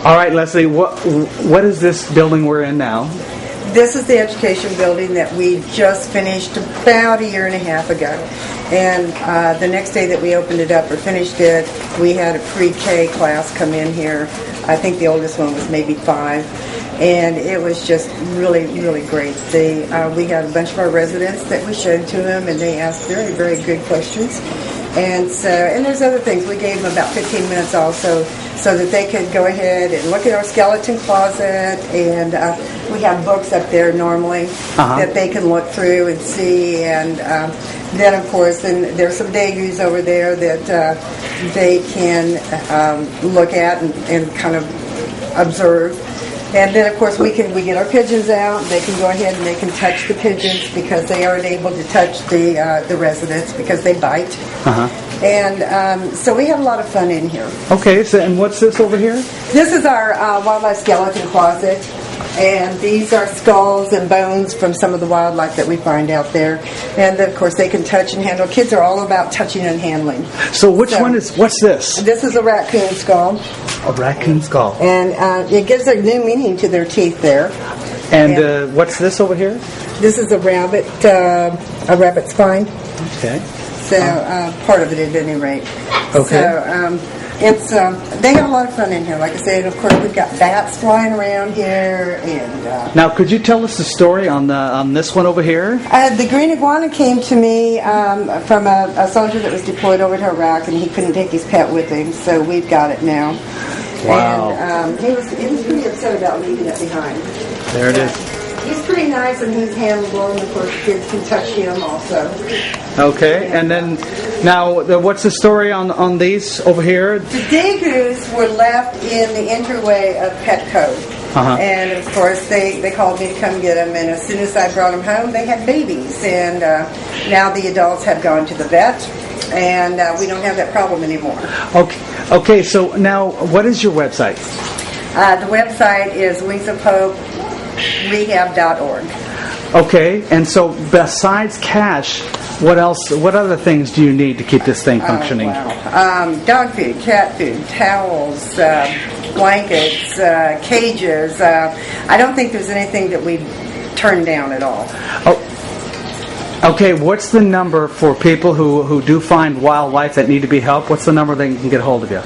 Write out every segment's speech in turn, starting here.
All right, Leslie, what is this building we're in now? This is the education building that we just finished about a year and a half ago. And the next day that we opened it up or finished it, we had a pre-K class come in here. I think the oldest one was maybe 5. And it was just really, really great. We had a bunch of our residents that we showed to them, and they asked very, very good questions. And there's other things. We gave them about 15 minutes also so that they could go ahead and look at our skeleton closet. And we have books up there normally that they can look through and see. And then, of course, there's some degus over there that they can look at and kind of observe. And then, of course, we get our pigeons out. They can go ahead and they can touch the pigeons because they aren't able to touch the residents because they bite. And so we have a lot of fun in here. Okay, so and what's this over here? This is our wildlife skeleton closet. And these are skulls and bones from some of the wildlife that we find out there. And then, of course, they can touch and handle. Kids are all about touching and handling. So what's this? This is a raccoon skull. A raccoon skull. And it gives a new meaning to their teeth there. And what's this over here? This is a rabbit spine. Okay. So part of it at any rate. Okay. So they have a lot of fun in here. Like I said, of course, we've got bats flying around here. And now, could you tell us the story on this one over here? The green iguana came to me from a soldier that was deployed over to Iraq, and he couldn't take his pet with him, so we've got it now. Wow. And he was pretty upset about leaving it behind. There it is. He's pretty nice and he's handleable, and of course kids can touch him also. Okay, and then now what's the story on these over here? The degus were left in the entryway of Petco. And of course they called me to come get them, and as soon as I brought them home they had babies, and now the adults have gone to the vet, and we don't have that problem anymore. Okay, so now what is your website? The website is wingsopoperehab.org. Okay, and so besides cash, what other things do you need to keep this thing functioning? Dog food, cat food, towels, blankets, cages. I don't think there's anything that we turn down at all. Okay, what's the number for people who do find wildlife that need to be helped? What's the number they can get a hold of you?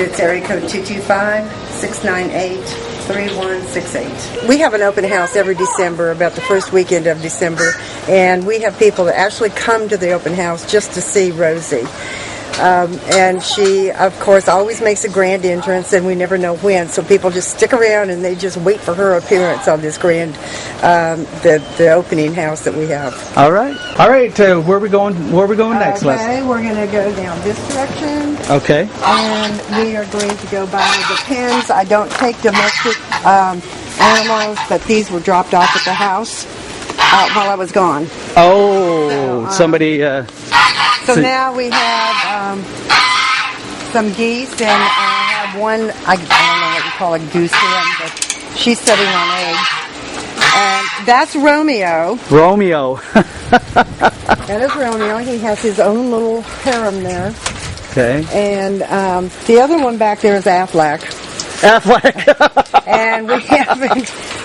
It's area code 225-698-3168. We have an open house every December, about the first weekend of December, and we have people that actually come to the open house just to see Rosie. And she, of course, always makes a grand entrance, and we never know when. So people just stick around and they just wait for her appearance on this grand, the opening house that we have. All right. Where are we going next, Les? Okay, we're going to go down this direction. Okay. And we are going to go by the pens. I don't take domestic animals, but these were dropped off at the house while I was gone. Oh, so, somebody. So now we have some geese, and I have one, I don't know what you call a goose hen, but she's sitting on eggs. And that's Romeo. That is Romeo. He has his own little harem there. Okay. And the other one back there is Affleck. And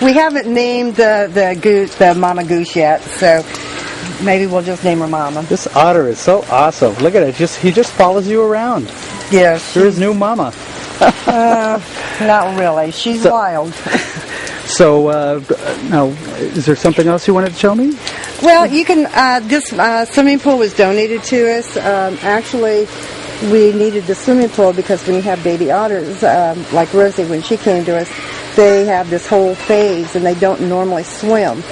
we haven't named the mama goose yet, so maybe we'll just name her Mama. This otter is so awesome. Look at it. He just follows you around. Yes. You're his new mama. Not really. She's wild. So, now, is there something else you wanted to show me? Well, you can. This swimming pool was donated to us. Actually, we needed the swimming pool because when you have baby otters, like Rosie, when she came to us, they have this whole phase and they don't normally swim.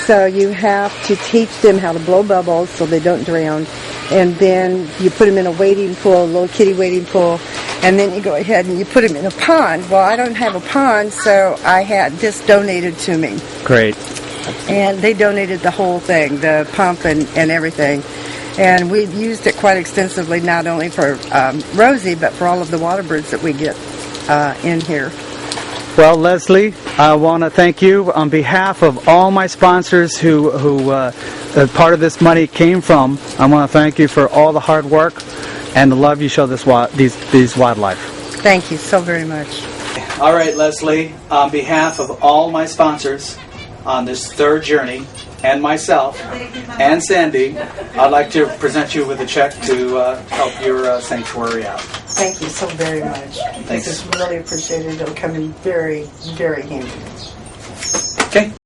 So you have to teach them how to blow bubbles so they don't drown. And then you put them in a wading pool, a little kiddie wading pool, and then you go ahead and you put them in a pond. Well, I don't have a pond, so I had this donated to me. Great. And they donated the whole thing, the pump and everything. And we've used it quite extensively, not only for Rosie, but for all of the water birds that we get in here. Well, Leslie, I want to thank you on behalf of all my sponsors who part of this money came from. I want to thank you for all the hard work and the love you show these wildlife. Thank you so very much. All right, Leslie, on behalf of all my sponsors on this third journey, and myself, and Sandy, I'd like to present you with a check to help your sanctuary out. Thank you so very much. Thanks. This is really appreciated. It'll come in very, very handy. Okay.